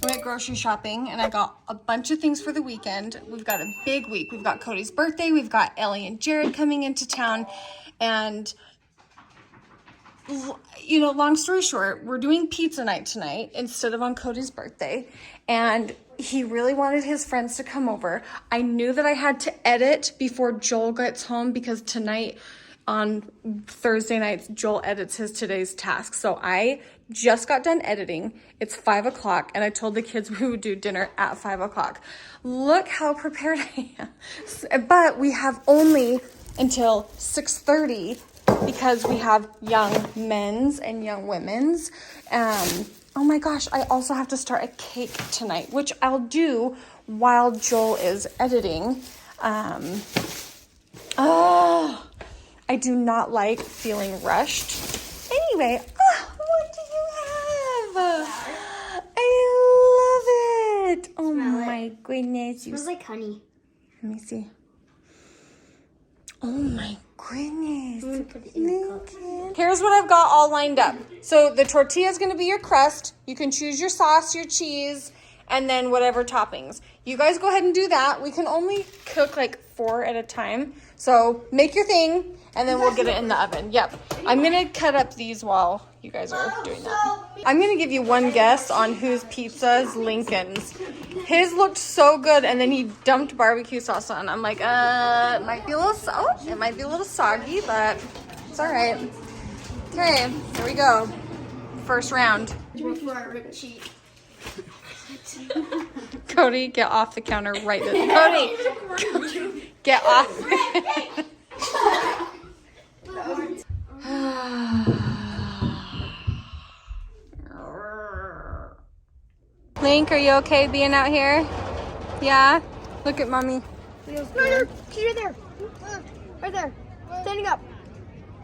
I went grocery shopping and I got a bunch of things for the weekend. We've got a big week. We've got Cody's birthday. We've got Ellie and Jared coming into town. And, you know, long story short, we're doing pizza night tonight instead of on Cody's birthday. And he really wanted his friends to come over. I knew that I had to edit before Joel gets home because tonight on Thursday nights, Joel edits his today's task. So I just got done editing. It's 5 o'clock and I told the kids we would do dinner at 5 o'clock. Look how prepared I am. But we have only until 6:30 because we have young men's and young women's. Oh my gosh, I also have to start a cake tonight, which I'll do while Joel is editing. I do not like feeling rushed. Anyway, what do you have? I love it. Oh my goodness. It smells like honey. Let me see. Oh my goodness. Here's what I've got all lined up. So the tortilla is going to be your crust. You can choose your sauce, your cheese, and then whatever toppings. You guys go ahead and do that. We can only cook like 4 at a time. So make your thing, and then we'll get it in the oven. Yep. I'm going to cut up these while you guys are doing that. I'm going to give you one guess on whose pizza is Lincoln's. His looked so good, and then he dumped barbecue sauce on. I'm like, it might be a little soggy, but it's all right. Okay, here we go. First round. Cody, get off the counter right this. Cody, get off. Link, are you okay being out here? Yeah? Look at mommy. No, she's right there. Right there. Standing up.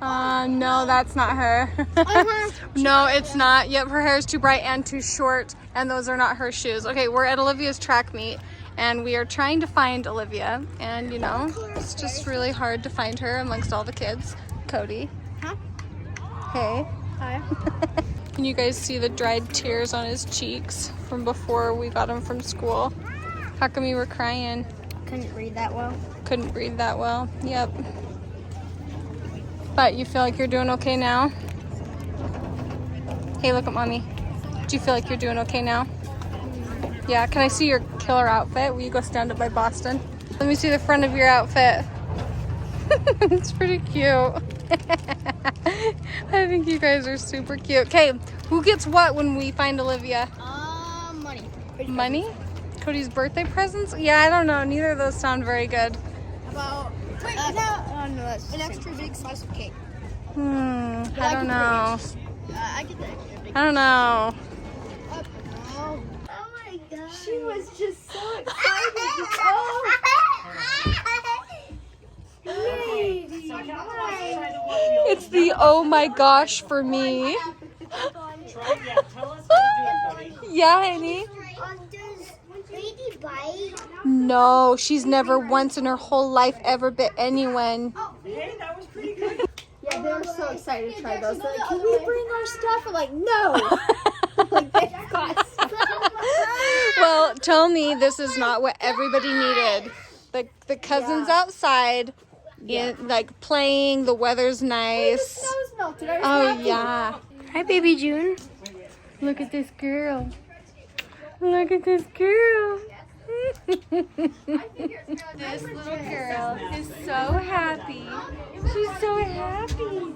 No, that's not her. No, it's not. Yep, her hair is too bright and too short, and those are not her shoes. Okay, we're at Olivia's track meet, and we are trying to find Olivia, and you know, it's just really hard to find her amongst all the kids. Cody. Huh? Hey. Hi. Can you guys see the dried tears on his cheeks from before we got him from school? How come you were crying? Couldn't read that well. Couldn't breathe that well. Yep. But you feel like you're doing okay now? Hey, look at mommy. Do you feel like you're doing okay now? Yeah, can I see your killer outfit? Will you go stand up by Boston? Let me see the front of your outfit. It's pretty cute. I think you guys are super cute. Okay, who gets what when we find Olivia? Money. Money? Cody's birthday presents? Yeah, I don't know. Neither of those sound very good. About no, that's an extra big slice of cake. I don't know. I get the extra big. I don't know. Oh my god. She was just so excited. It's the oh my gosh for me. Yeah, honey. Does Lady bite? No, she's never once in her whole life ever bit anyone. Hey, that was pretty good. Yeah, they were so excited to try those. They're like, can we bring our stuff? I'm like, no. Like, they've got stuff. Well, tell me this is not what everybody needed. The cousin's outside, like playing. The weather's nice. The snow's melted. Oh yeah. Hi, baby June. Look at this girl. Look at this girl. This little girl is so happy. She's so happy.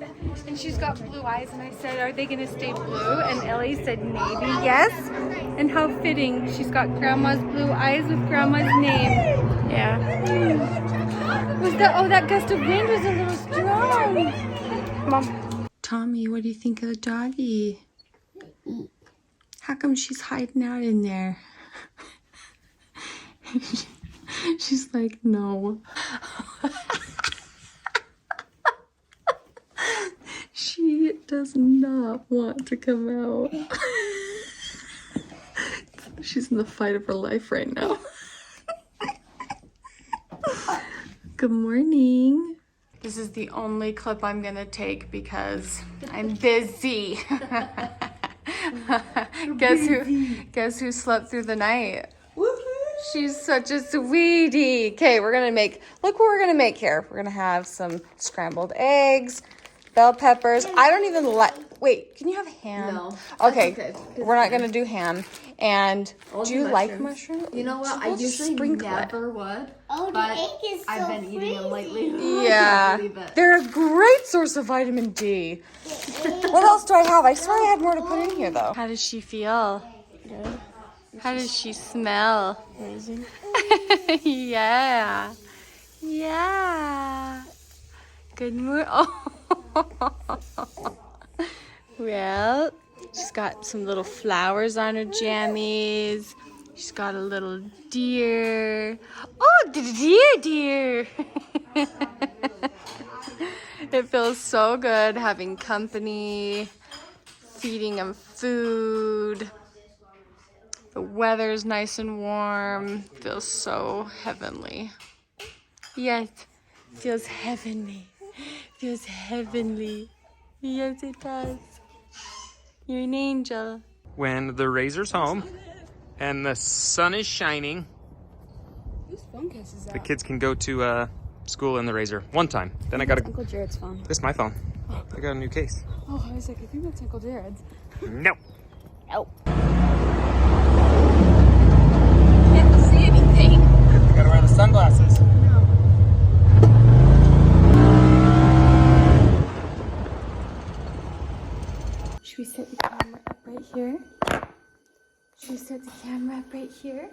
And she's got blue eyes, and I said, are they gonna stay blue? And Ellie said, maybe yes. And how fitting. She's got grandma's blue eyes with grandma's name. Yeah. Was that, oh, that gust of wind was a little strong. Mom. Tommy, what do you think of the doggy? How come she's hiding out in there? She's like, no. She does not want to come out. She's in the fight of her life right now. Good morning. This is the only clip I'm gonna take because I'm busy. Guess who slept through the night? She's such a sweetie. Okay, look what we're gonna make here. We're gonna have some scrambled eggs, bell peppers. I don't even wait, can you have ham? No. Okay, we're not gonna do ham. And do you like mushrooms? You know what? I usually never would. Oh, the But egg is so I've been eating them lately. Yeah, I can't believe it. they're a great source of vitamin D. What else do I have? I swear I had more to put in here though. How does she feel? Good. How does she smell? Amazing. Yeah. Yeah. Good morning. Oh. Well, she's got some little flowers on her jammies. She's got a little deer. Oh, deer. It feels so good having company, feeding them food. The weather's nice and warm. Feels so heavenly. Yes, feels heavenly. Feels heavenly. Yes, it does. You're an angel. When the razor's home and the sun is shining, the kids can go to school in the razor one time. Then I gotta. Uncle Jared's phone. This is my phone. I got a new case. Oh, I was like, I think that's Uncle Jared's. No. Nope. Can't see anything. You gotta wear the sunglasses. Should we set the camera up right here? Should we set the camera up right here?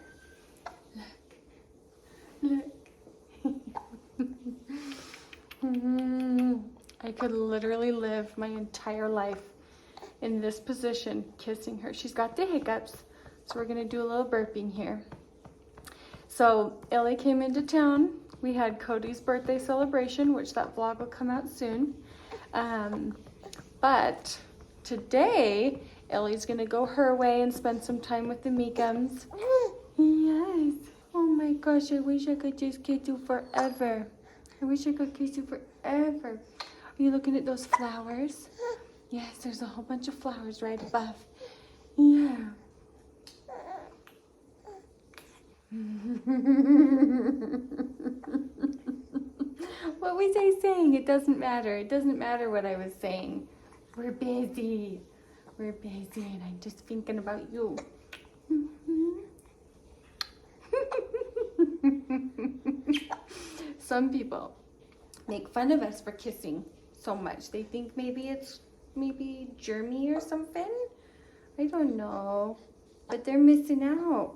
Look. I could literally live my entire life in this position, kissing her. She's got the hiccups, so we're gonna do a little burping here. So Ellie came into town. We had Cody's birthday celebration, which that vlog will come out soon. But today, Ellie's gonna go her way and spend some time with the Meekums. Yes. Oh my gosh, I wish I could just kiss you forever. I wish I could kiss you forever. Are you looking at those flowers? Yes, there's a whole bunch of flowers right above. Yeah. What was I saying? It doesn't matter. It doesn't matter what I was saying. We're busy. We're busy and I'm just thinking about you. Some people make fun of us for kissing so much. They think maybe it's germy or something. I don't know. But they're missing out.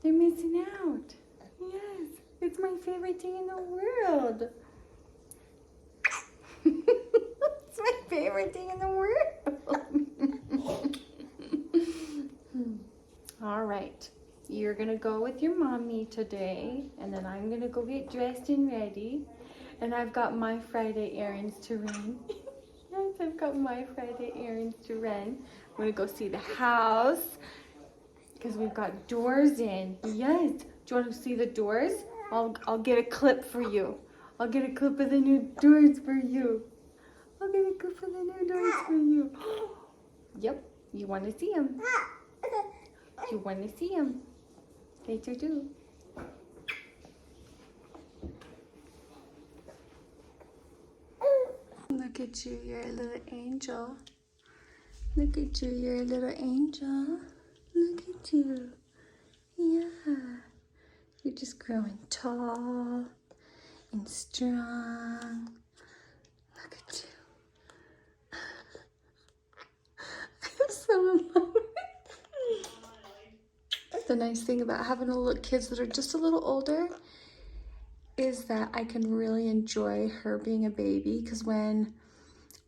They're missing out. Yes, it's my favorite thing in the world. It's my favorite thing in the world. All right. You're going to go with your mommy today, and then I'm going to go get dressed and ready. And I've got my Friday errands to run. Yes, I've got my Friday errands to run. I'm going to go see the house because we've got doors in. Yes. Do you want to see the doors? I'll get a clip for you. I'll get a clip of the new doors for you. I'll get a clip of the new doors for you. Yep. You want to see them. You want to see them. They sure do. Look at you, you're a little angel. Look at you, you're a little angel. Look at you. Yeah. You're just growing tall and strong. Look at you. I'm so emotional. The nice thing about having kids that are just a little older is that I can really enjoy her being a baby, because when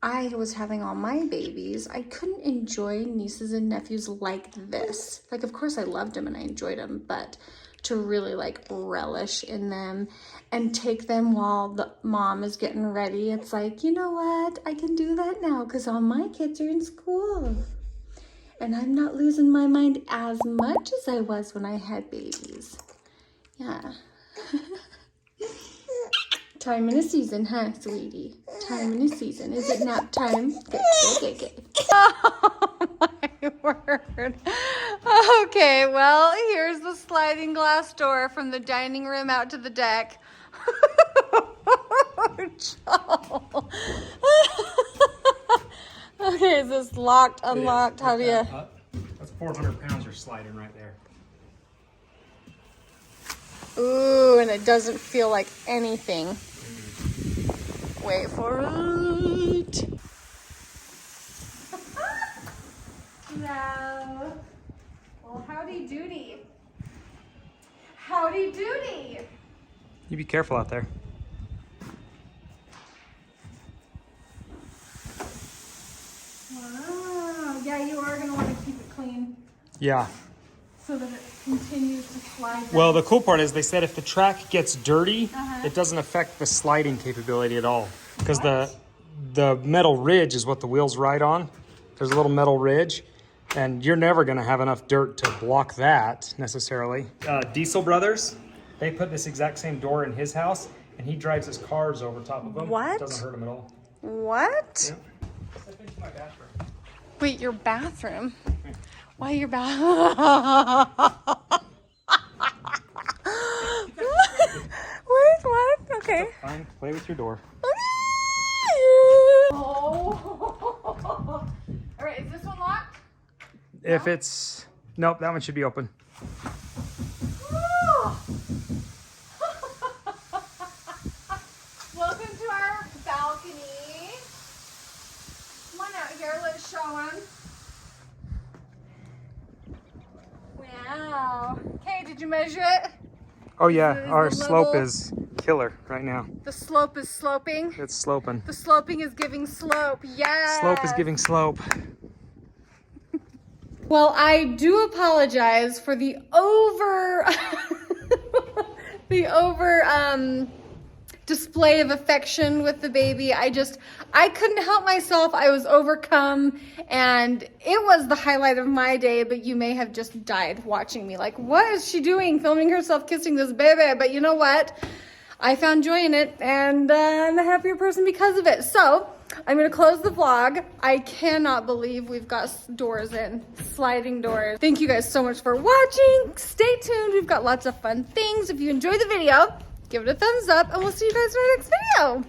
I was having all my babies, I couldn't enjoy nieces and nephews like this. Like, of course I loved them and I enjoyed them, but to really like relish in them and take them while the mom is getting ready, it's like, you know what? I can do that now because all my kids are in school. And I'm not losing my mind as much as I was when I had babies. Yeah. Time in a season, huh, sweetie? Time in a season. Is it nap time? Good. my word. Okay, well, here's the sliding glass door from the dining room out to the deck. Joe. Okay, is this locked, unlocked? How do you? That's 400 pounds you're sliding right there. Ooh, and it doesn't feel like anything. Wait for it. No. Well, howdy doody. Howdy doody. You be careful out there. Wow. Yeah, you are going to want to keep it clean Yeah. so that it continues to slide down. Well, the cool part is they said if the track gets dirty, it doesn't affect the sliding capability at all. Because the metal ridge is what the wheels ride on. There's a little metal ridge. And you're never going to have enough dirt to block that necessarily. Diesel Brothers, they put this exact same door in his house, and he drives his cars over top of them. What? It doesn't hurt him at all. What? Yeah. Step into my bathroom. Wait, your bathroom? Why your bathroom? Wait, what? Okay. Fine, play with your door. Oh. All right, is this one locked? If it's... Nope, that one should be open. Welcome to our balcony. Come on out here, let's show them. Wow. Okay, did you measure it? Oh yeah, Is our the slope level- is killer right now. The slope is sloping. It's sloping. The sloping is giving slope. Yes. Slope is giving slope. Well, I do apologize for the display of affection with the baby. I couldn't help myself. I was overcome, and it was the highlight of my day, but you may have just died watching me. Like, what is she doing? Filming herself kissing this baby. But you know what? I found joy in it, and I'm a happier person because of it. So I'm going to close the vlog. I cannot believe we've got doors in, sliding doors. Thank you guys so much for watching. Stay tuned. We've got lots of fun things. If you enjoyed the video, give it a thumbs up, and we'll see you guys in our next video.